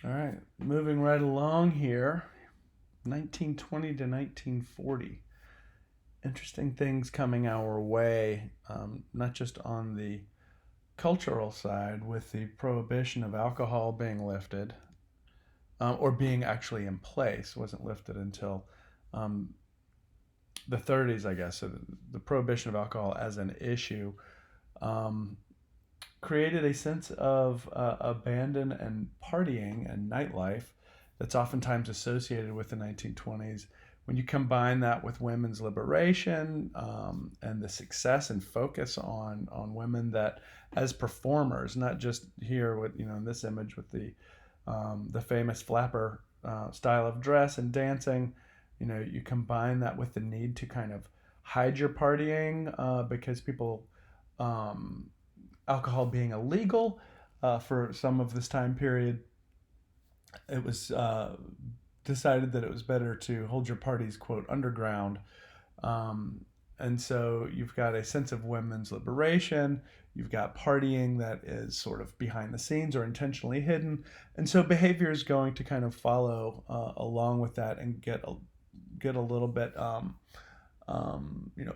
All right, moving right along here, 1920 to 1940. Interesting things coming our way, not just on the cultural side with the prohibition of alcohol being lifted, or being actually in place. It wasn't lifted until um, the 30s, I guess. So the prohibition of alcohol as an issue um, created a sense of abandon and partying and nightlife that's oftentimes associated with the 1920s. When you combine that with women's liberation and the success and focus on women that as performers, not just here with in this image with the famous flapper style of dress and dancing, you combine that with the need to kind of hide your partying because people um, alcohol being illegal for some of this time period, it was decided that it was better to hold your parties, quote, underground. Um, and so you've got a sense of women's liberation. You've got partying that is sort of behind the scenes or intentionally hidden. And so behavior is going to kind of follow along with that and get a little bit,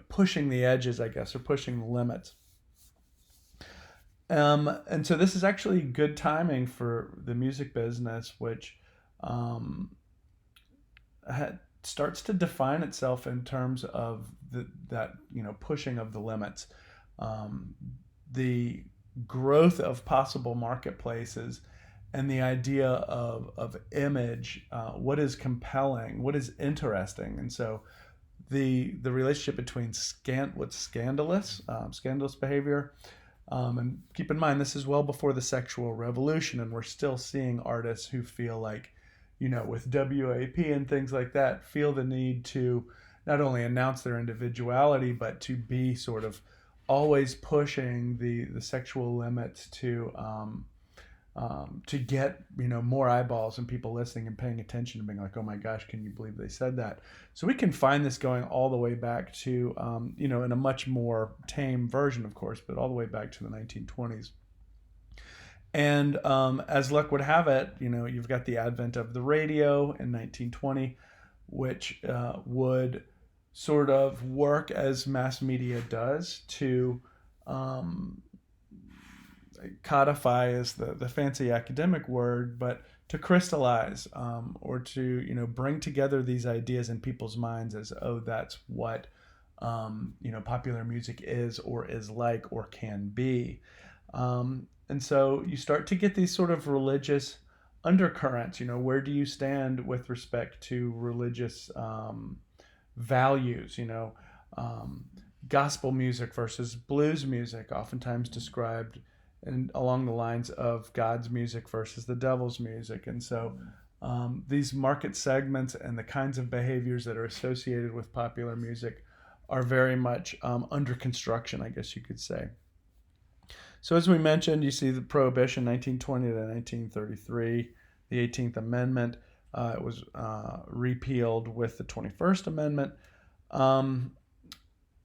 pushing the edges, I guess, or pushing the limits. And so this is actually good timing for the music business, which um, starts to define itself in terms of that pushing of the limits, um, the growth of possible marketplaces, and the idea of image, what is compelling, what is interesting, and so the relationship between what's scandalous behavior. And keep in mind, this is well before the sexual revolution, and we're still seeing artists who feel like, with WAP and things like that, feel the need to not only announce their individuality, but to be sort of always pushing the sexual limits to get more eyeballs and people listening and paying attention and being like, oh my gosh, can you believe they said that? So we can find this going all the way back to in a much more tame version, of course, but all the way back to the 1920s. And as luck would have it, you've got the advent of the radio in 1920, which would sort of work as mass media does to um, codify is the fancy academic word, but to crystallize, or to bring together these ideas in people's minds as, oh, that's what popular music is or is like or can be. And so you start to get these sort of religious undercurrents. Where do you stand with respect to religious values? Um, Gospel music versus blues music, oftentimes described and along the lines of God's music versus the devil's music. And so these market segments and the kinds of behaviors that are associated with popular music are very much under construction, I guess you could say. So as we mentioned, you see the Prohibition 1920 to 1933, the 18th Amendment. It was repealed with the 21st Amendment.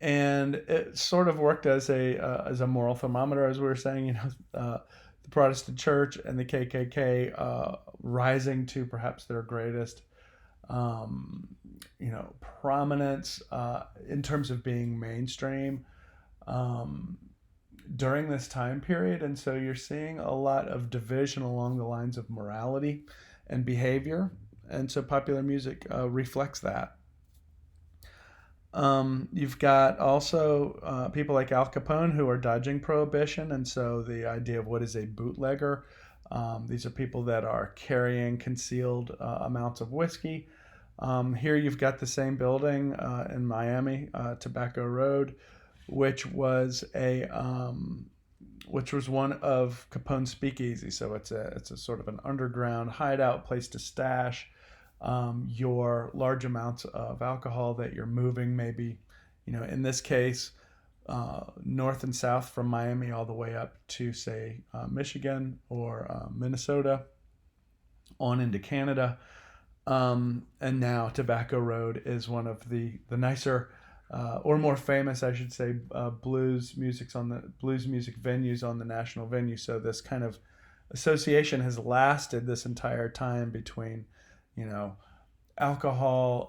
And it sort of worked as a moral thermometer, as we were saying. The Protestant Church and the KKK rising to perhaps their greatest, prominence in terms of being mainstream during this time period. And so you're seeing a lot of division along the lines of morality and behavior, and so popular music reflects that. You've got also people like Al Capone who are dodging prohibition, and so the idea of what is a bootlegger. These are people that are carrying concealed amounts of whiskey. Here you've got the same building in Miami, Tobacco Road, which was one of Capone's speakeasies. So it's a sort of an underground hideout place to stash your large amounts of alcohol that you're moving, maybe, in this case, north and south from Miami all the way up to, say, Michigan or Minnesota, on into Canada. And now Tobacco Road is one of the nicer or more famous, I should say, blues music venues on the national venue. So this kind of association has lasted this entire time between, alcohol,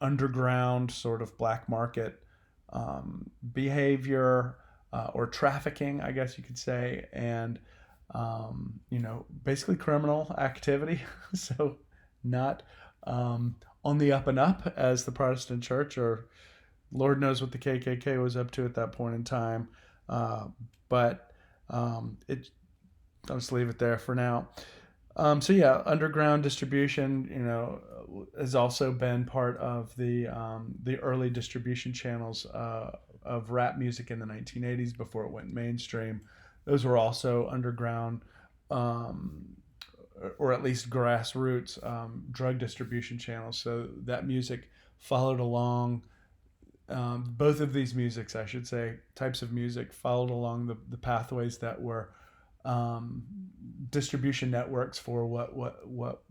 underground sort of black market behavior, or trafficking, I guess you could say, and basically criminal activity. So not on the up and up as the Protestant Church, or Lord knows what the KKK was up to at that point in time. But it, I'll just leave it there for now. So yeah, underground distribution, has also been part of the early distribution channels of rap music in the 1980s before it went mainstream. Those were also underground, or at least grassroots drug distribution channels. So that music followed along. Both of these musics, I should say, types of music followed along the pathways that were distribution networks for what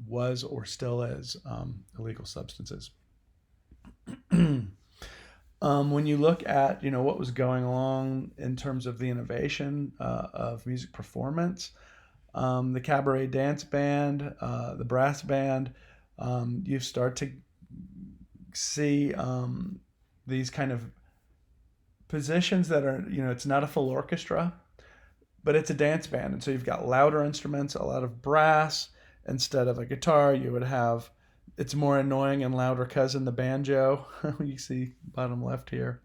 was or still is illegal substances. When you look at what was going along in terms of the innovation of music performance, the cabaret dance band, the brass band, you start to see these kind of positions that are, it's not a full orchestra, but it's a dance band. And so you've got louder instruments, a lot of brass. Instead of a guitar, you would have its more annoying and louder cousin, the banjo. You see bottom left here.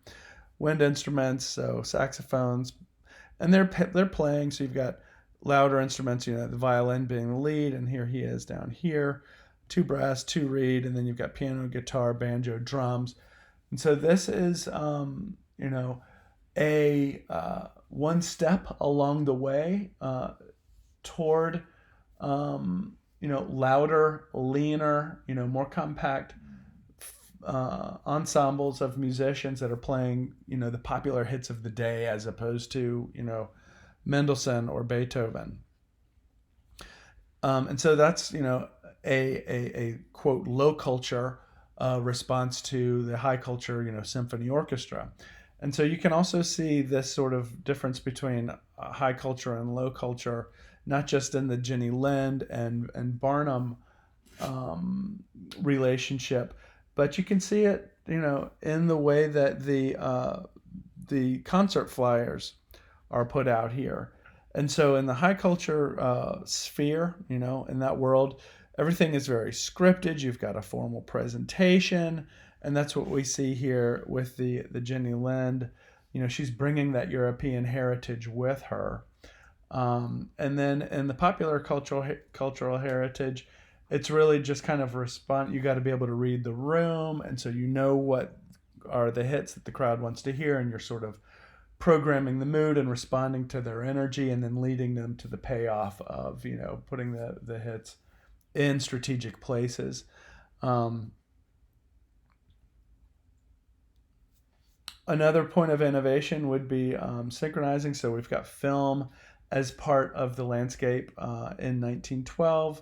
Wind instruments, so saxophones. And they're playing, so you've got louder instruments, the violin being the lead, and here he is down here. 2 brass, 2 reed, and then you've got piano, guitar, banjo, drums. And so this is, a one step along the way toward, louder, leaner, more compact ensembles of musicians that are playing, the popular hits of the day, as opposed to, Mendelssohn or Beethoven. And so that's, a quote, low culture response to the high culture, symphony orchestra. And so you can also see this sort of difference between high culture and low culture, not just in the Jenny Lind and Barnum relationship, but you can see it, in the way that the concert flyers are put out here. And so in the high culture sphere, in that world, everything is very scripted. You've got a formal presentation. And that's what we see here with the Jenny Lind. She's bringing that European heritage with her. And then in the popular cultural heritage, it's really just kind of you got to be able to read the room. And so what are the hits that the crowd wants to hear, and you're sort of programming the mood and responding to their energy, and then leading them to the payoff of, putting the hits in strategic places. Another point of innovation would be synchronizing. So we've got film as part of the landscape in 1912.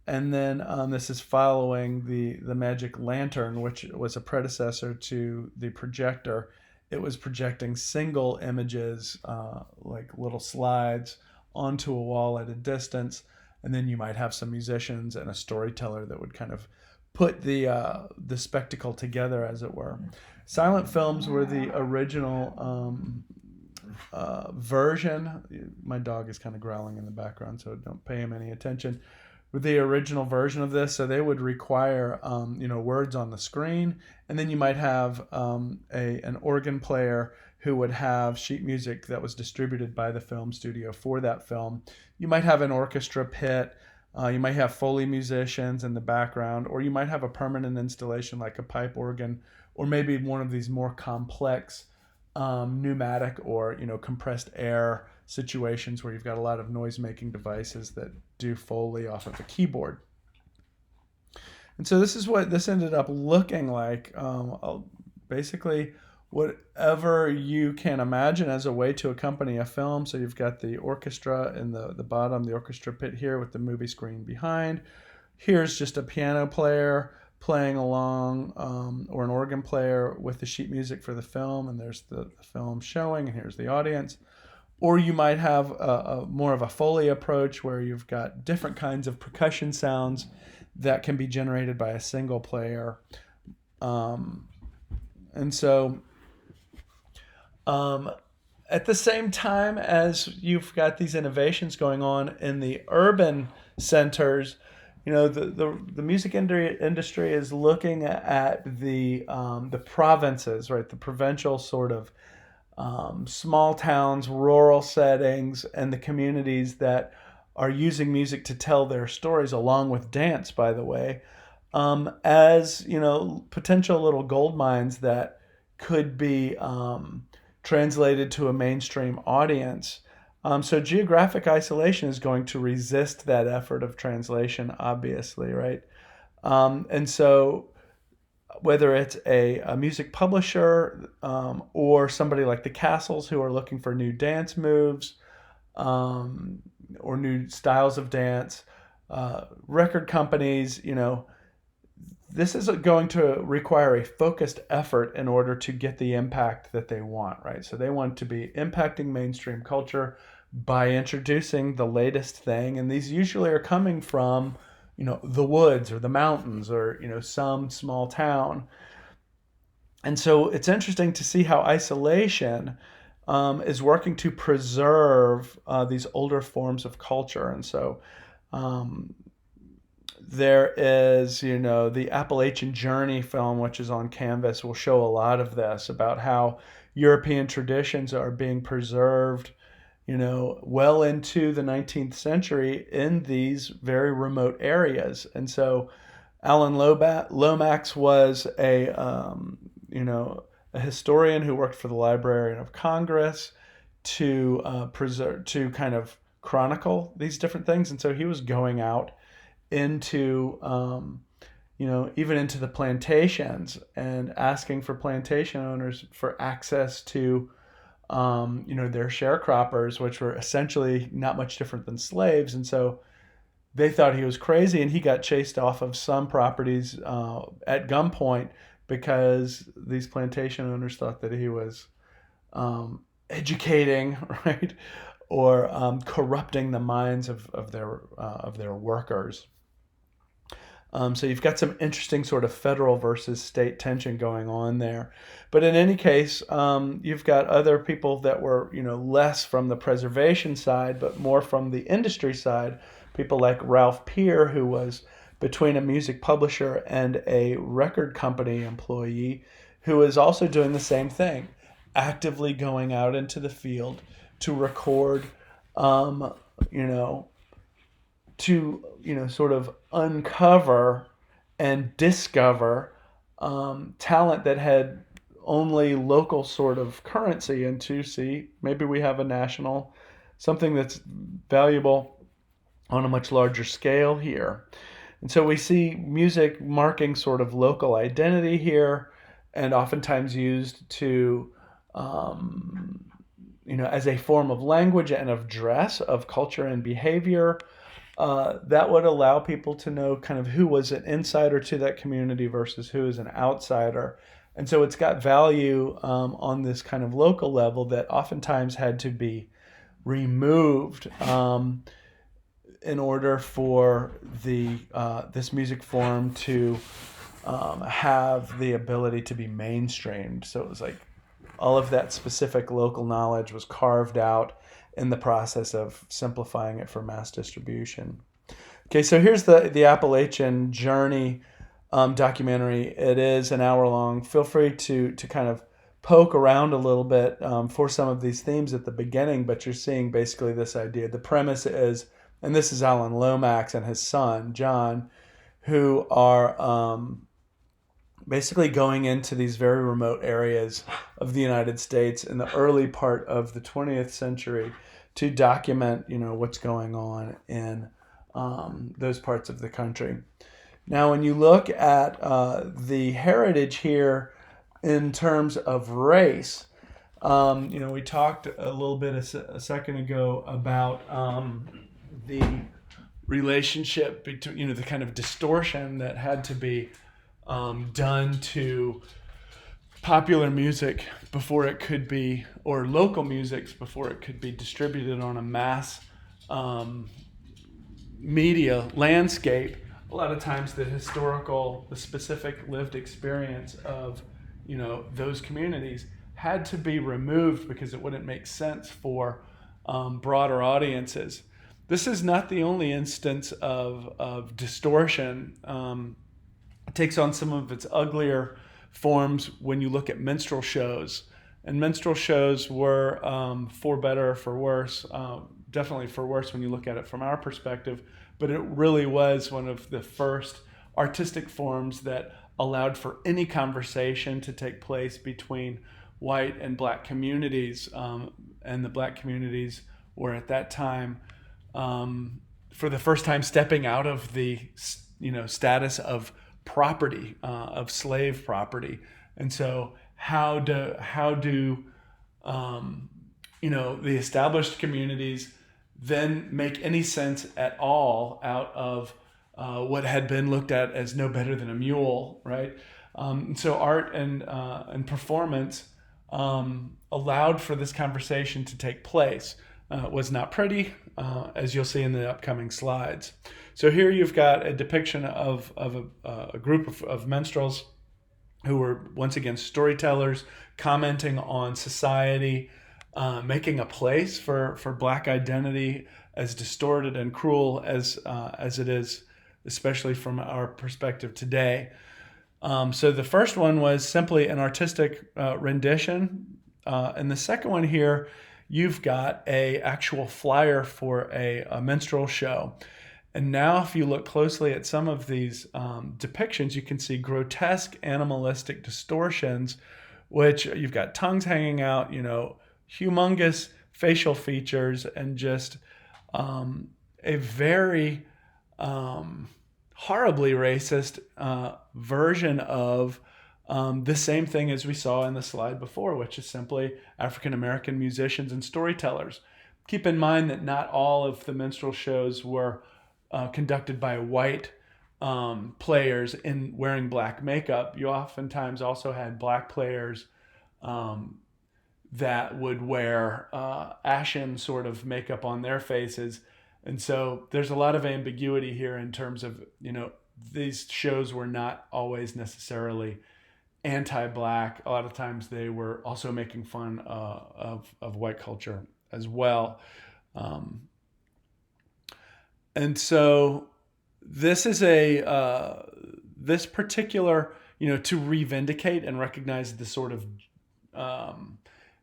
And then this is following the magic lantern, which was a predecessor to the projector. It was projecting single images, like little slides, onto a wall at a distance. And then you might have some musicians and a storyteller that would kind of put the spectacle together, as it were. Silent films were the original version. My dog is kind of growling in the background, so don't pay him any attention. With the original version of this, so they would require words on the screen, and then you might have an organ player who would have sheet music that was distributed by the film studio for that film. You might have an orchestra pit. You might have Foley musicians in the background, or you might have a permanent installation like a pipe organ, or maybe one of these more complex pneumatic or compressed air situations where you've got a lot of noise-making devices that do Foley off of a keyboard. And so this is what this ended up looking like. Basically, whatever you can imagine as a way to accompany a film. So you've got the orchestra in the bottom, the orchestra pit here with the movie screen behind. Here's just a piano player playing along, or an organ player with the sheet music for the film, and there's the film showing, and here's the audience. Or you might have a more of a Foley approach where you've got different kinds of percussion sounds that can be generated by a single player. And so at the same time as you've got these innovations going on in the urban centers, the music industry is looking at the provinces, right? The provincial sort of small towns, rural settings, and the communities that are using music to tell their stories, along with dance, by the way, as potential little gold mines that could be translated to a mainstream audience. So geographic isolation is going to resist that effort of translation, obviously, right? And so whether it's a music publisher or somebody like the Castles who are looking for new dance moves or new styles of dance, record companies, this is going to require a focused effort in order to get the impact that they want, right? So they want to be impacting mainstream culture by introducing the latest thing. And these usually are coming from, the woods or the mountains or, some small town. And so it's interesting to see how isolation is working to preserve these older forms of culture. And so there is, the Appalachian Journey film, which is on Canvas, will show a lot of this about how European traditions are being preserved, well into the 19th century in these very remote areas. And so Alan Lomax was a historian who worked for the Library of Congress to kind of chronicle these different things. And so he was going out into even into the plantations and asking for plantation owners for access to their sharecroppers, which were essentially not much different than slaves. And so they thought he was crazy, and he got chased off of some properties at gunpoint because these plantation owners thought that he was educating, right, or corrupting the minds of their workers. So you've got some interesting sort of federal versus state tension going on there. But in any case, you've got other people that were, less from the preservation side, but more from the industry side. People like Ralph Peer, who was between a music publisher and a record company employee, who is also doing the same thing, actively going out into the field to record, to sort of uncover and discover talent that had only local sort of currency, and to see maybe we have a national, something that's valuable on a much larger scale here. And so we see music marking sort of local identity here, and oftentimes used to as a form of language and of dress, of culture and behavior. That would allow people to know kind of who was an insider to that community versus who is an outsider. And so it's got value on this kind of local level that oftentimes had to be removed in order for this music form to have the ability to be mainstreamed. So it was like all of that specific local knowledge was carved out in the process of simplifying it for mass distribution. Okay, so here's the Appalachian Journey documentary. It is an hour long. Feel free to kind of poke around a little bit for some of these themes at the beginning, but you're seeing basically this idea. The premise is, and this is Alan Lomax and his son, John, who are basically going into these very remote areas of the United States in the early part of the 20th century to document, what's going on in those parts of the country. Now, when you look at the heritage here in terms of race, we talked a little bit a second ago about the relationship between, the kind of distortion that had to be done to popular music before it could be, or local music before it could be distributed on a mass media landscape, a lot of times the specific lived experience of, those communities had to be removed because it wouldn't make sense for broader audiences. This is not the only instance of distortion. It takes on some of its uglier forms when you look at minstrel shows. And minstrel shows were, for better or for worse, definitely for worse when you look at it from our perspective, but it really was one of the first artistic forms that allowed for any conversation to take place between white and black communities. And the black communities were at that time, for the first time, stepping out of the status of property, of slave property. And so how do the established communities then make any sense at all out of what had been looked at as no better than a mule, right? So art and performance allowed for this conversation to take place. It was not pretty, as you'll see in the upcoming slides. So here you've got a depiction of a group of minstrels who were, once again, storytellers, commenting on society, making a place for black identity, as distorted and cruel as it is, especially from our perspective today. So the first one was simply an artistic rendition, and the second one here, you've got a actual flyer for a minstrel show. And now if you look closely at some of these depictions, you can see grotesque animalistic distortions, which you've got tongues hanging out, humongous facial features, and just a very horribly racist version of the same thing as we saw in the slide before, which is simply African American musicians and storytellers. Keep in mind that not all of the minstrel shows were conducted by white players in wearing black makeup. You oftentimes also had black players that would wear ashen sort of makeup on their faces. And so there's a lot of ambiguity here in terms of, these shows were not always necessarily anti-black. A lot of times they were also making fun of white culture as well. And so this is this particular, to revindicate and recognize the sort of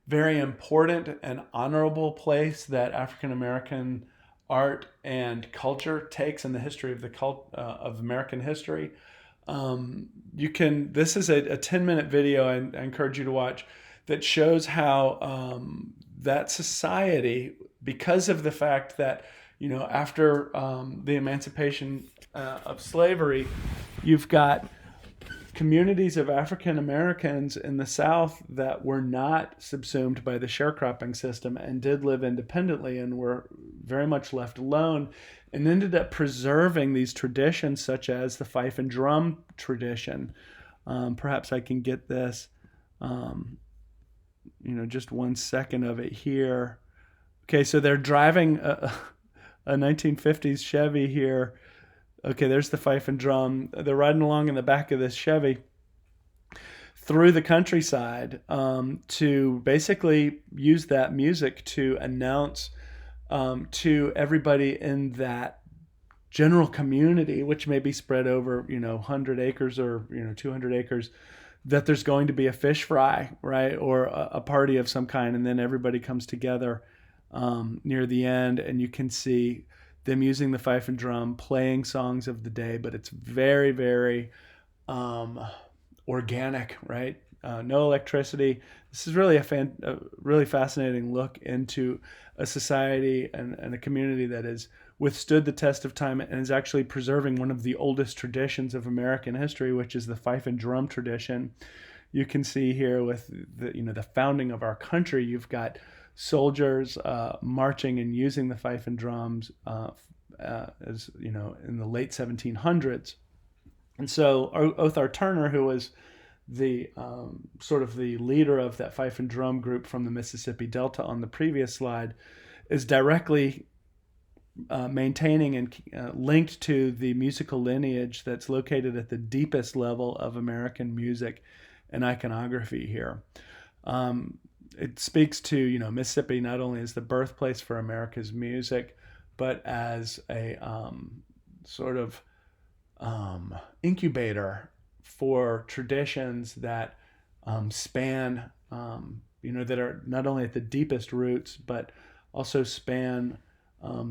very important and honorable place that African American art and culture takes in the history of of American history. This is a 10-minute video I encourage you to watch that shows how that society, because of the fact that, after the emancipation of slavery, you've got communities of African Americans in the South that were not subsumed by the sharecropping system and did live independently and were very much left alone, and ended up preserving these traditions such as the fife and drum tradition. Perhaps I can get this, just 1 second of it here. Okay, so they're driving a 1950s Chevy here. Okay, there's the fife and drum. They're riding along in the back of this Chevy through the countryside to basically use that music to announce to everybody in that general community, which may be spread over, 100 acres or, 200 acres, that there's going to be a fish fry, right? Or a party of some kind. And then everybody comes together near the end, and you can see them using the fife and drum, playing songs of the day, but it's very, very organic, right? No electricity. This is really a really fascinating look into a society and a community that has withstood the test of time and is actually preserving one of the oldest traditions of American history, which is the fife and drum tradition. You can see here with the founding of our country, you've got soldiers marching and using the fife and drums as in the late 1700s. And so Othar Turner, who was the sort of the leader of that fife and drum group from the Mississippi Delta on the previous slide, is directly maintaining and linked to the musical lineage that's located at the deepest level of American music and iconography here. It speaks to, Mississippi not only as the birthplace for America's music, but as a sort of incubator for traditions that span, that are not only at the deepest roots, but also span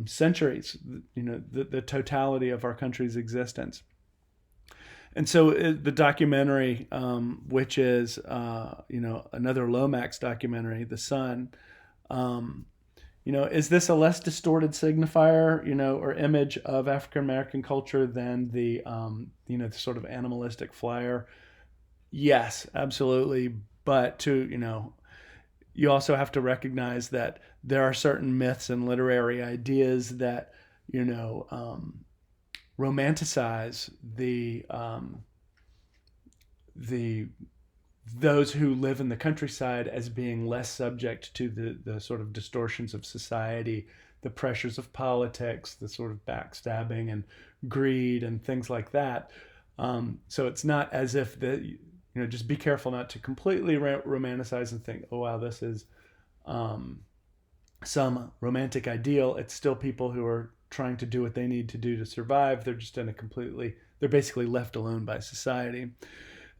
centuries, the totality of our country's existence. And so the documentary, which is, another Lomax documentary, The Sun, is this a less distorted signifier, or image of African-American culture than the sort of animalistic flyer? Yes, absolutely. But you also have to recognize that there are certain myths and literary ideas that, romanticize those who live in the countryside as being less subject to the sort of distortions of society, the pressures of politics, the sort of backstabbing and greed and things like that. So it's not as if just be careful not to completely romanticize and think, oh wow, this is some romantic ideal. It's still people who are trying to do what they need to do to survive. They're just they're basically left alone by society.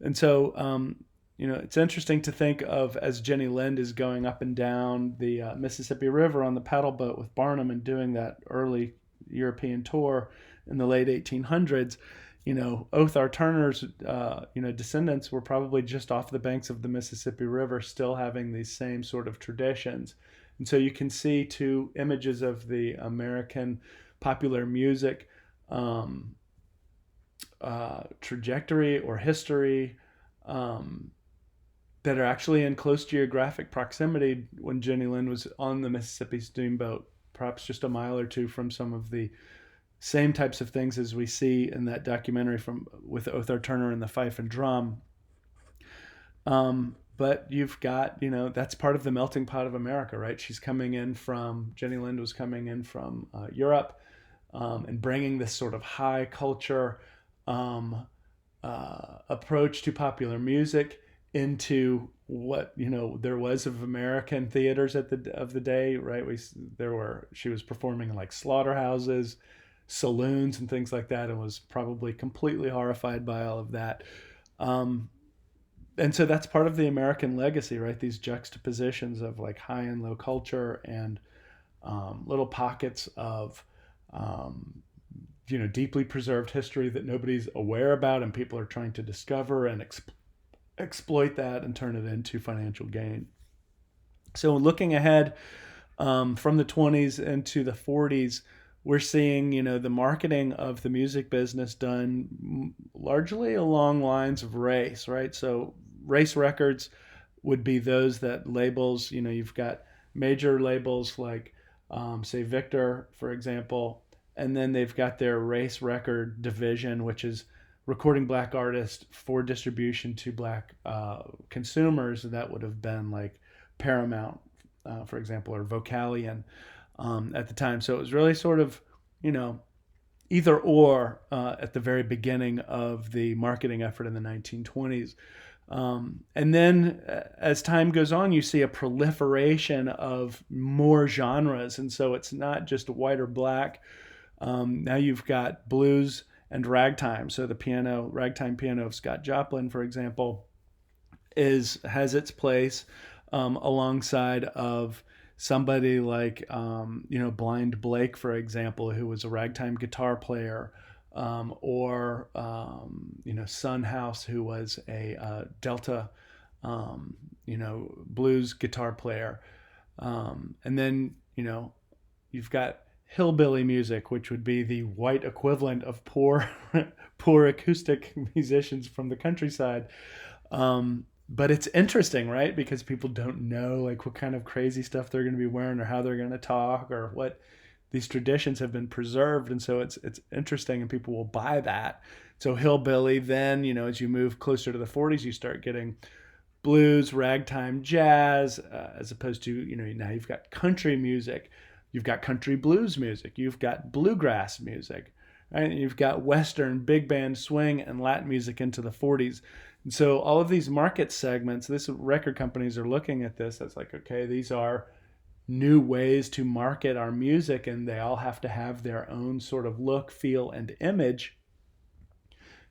And so, it's interesting to think of as Jenny Lind is going up and down the Mississippi River on the paddle boat with Barnum and doing that early European tour in the late 1800s. Othar Turner's, descendants were probably just off the banks of the Mississippi River, still having these same sort of traditions. And so you can see two images of the American popular music trajectory or history that are actually in close geographic proximity when Jenny Lind was on the Mississippi Steamboat, perhaps just a mile or two from some of the same types of things as we see in that documentary with Othar Turner and the fife and drum. But you've got, that's part of the melting pot of America, right? Jenny Lind was coming in from Europe and bringing this sort of high culture approach to popular music into what, there was of American theaters of the day, right? She was performing in like slaughterhouses, saloons and things like that, and was probably completely horrified by all of that. And so that's part of the American legacy, right? These juxtapositions of like high and low culture and little pockets of, deeply preserved history that nobody's aware about and people are trying to discover and exploit that and turn it into financial gain. So looking ahead from the 20s into the 40s, we're seeing, the marketing of the music business done largely along lines of race, right? So race records would be those that labels, you've got major labels like, say, Victor, for example, and then they've got their race record division, which is recording black artists for distribution to black consumers. That would have been like Paramount, for example, or Vocalion. At the time. So it was really sort of, either or at the very beginning of the marketing effort in the 1920s. And then as time goes on, you see a proliferation of more genres. And so it's not just white or black. Now you've got blues and ragtime. So the ragtime piano of Scott Joplin, for example, has its place alongside of somebody like, Blind Blake, for example, who was a ragtime guitar player, or Son House, who was a Delta, blues guitar player. And then, you've got hillbilly music, which would be the white equivalent of poor acoustic musicians from the countryside. But it's interesting, right? Because people don't know like what kind of crazy stuff they're going to be wearing or how they're going to talk or what these traditions have been preserved, and so it's interesting, and people will buy that. So hillbilly, then, you know, as you move closer to the 40s, you start getting blues, ragtime, jazz, as opposed to, you know, now you've got country music, you've got country blues music, you've got bluegrass music, right? And you've got Western, big band, swing, and Latin music into the 40s. And so all of these market segments, this record companies are looking at this as like, okay, these are new ways to market our music, and they all have to have their own sort of look, feel, and image.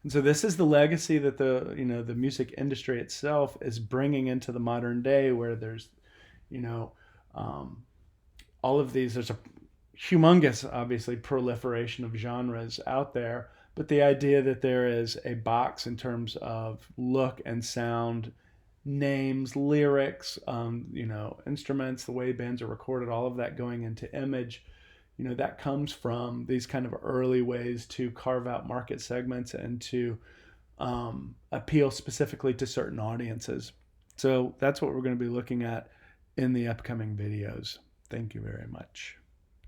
And so this is the legacy that the, you know, the music industry itself is bringing into the modern day, where there's, you know, all of these, there's a humongous, obviously, proliferation of genres out there, but the idea that there is a box in terms of look and sound, names, lyrics, you know, instruments, the way bands are recorded, all of that going into image, you know, that comes from these kind of early ways to carve out market segments and to appeal specifically to certain audiences. So that's what we're going to be looking at in the upcoming videos. Thank you very much.